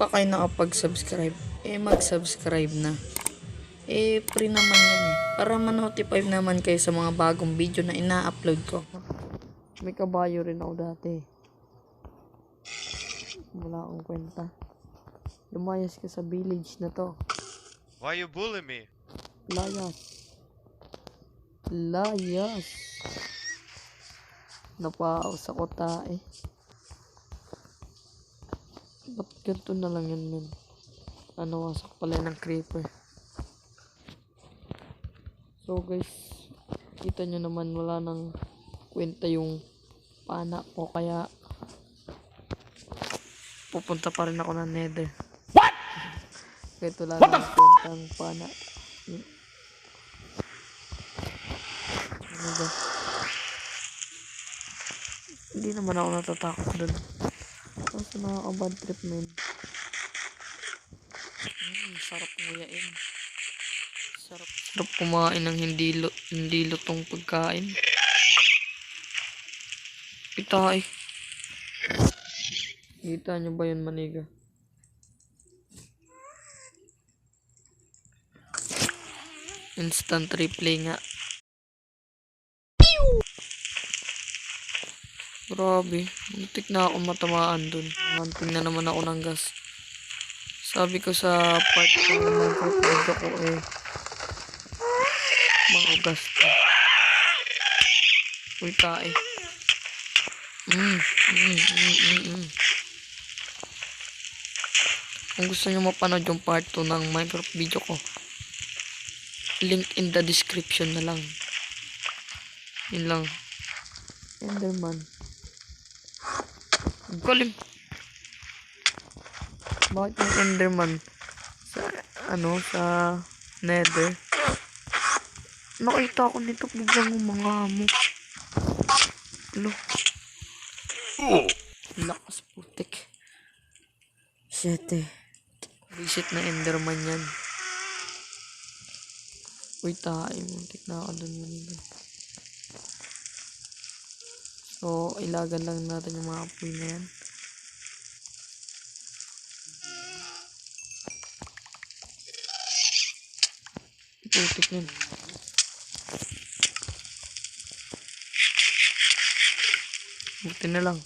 pa kayo nakapag-subscribe, mag-subscribe na. Free naman yan para ma-notify naman kayo sa mga bagong video na ina-upload ko. May kabayo rin ako dati. Wala akong kwenta. Lumayas ka sa village na to. Why you bully me? Layas. Napaos ako tae. Ba't ganito na lang yan, men? Wasak pala ng creeper. So guys, kita nyo naman wala nang kwenta yung pana ko, kaya pupunta pa rin ako ng nether. What? Ito lang ang kwentang pana. Ano ba? Hindi naman ako natatakot dun. Kasi nakaka-bad trip, men. Sarap nguyain. Sarap kumain ng hindi lutong pagkain. Pitay. Kita nyo ba yun, maniga? Instant replay nga. Grabe, muntik na ako matamaan dun. Hunting na naman ako ng gas. Sabi ko sa part ko naman ko, mga gas to. Uy, tae. Kung gusto nyo mapanood yung part 2 ng Minecraft video ko, link in the description na lang. Yun lang. Enderman. Galing. Bakit yung Enderman sa nether? Nakita ko nito biglang mga hamok. Hello. Lakas putik. Shit. Visit na Enderman yan. Uy, tayo. Muntik na ako dun maniga. So, ilagan lang natin yung mga apoy na yan. Putik yan. Buti na lang.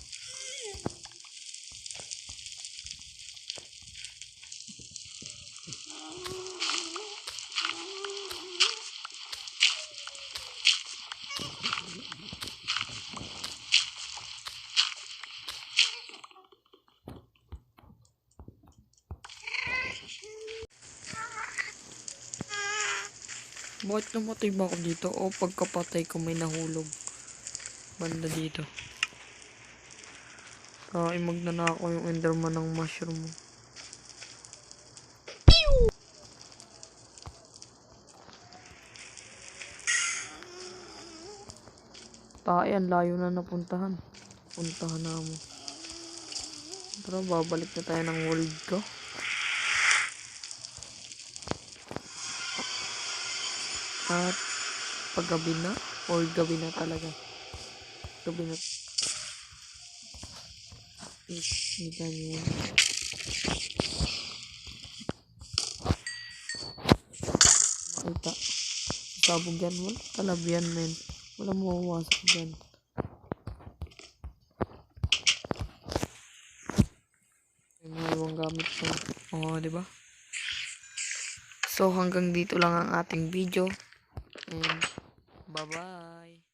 Bakit namatay ba ako dito? O pagkapatay ko may nahulog banda dito. Magnanakaw yung Enderman ng mushroom. Ang layo na napuntahan. Puntahan na mo. Pero babalik na tayo ng world ko. At paggabi na or gabi na talaga. Gabi na. Kita nyo. Makita. Sabog yan. Wala talabihan, men. Wala mawawasak dyan. May ibang gamit ko. Diba? So hanggang dito lang ang ating video. And bye-bye.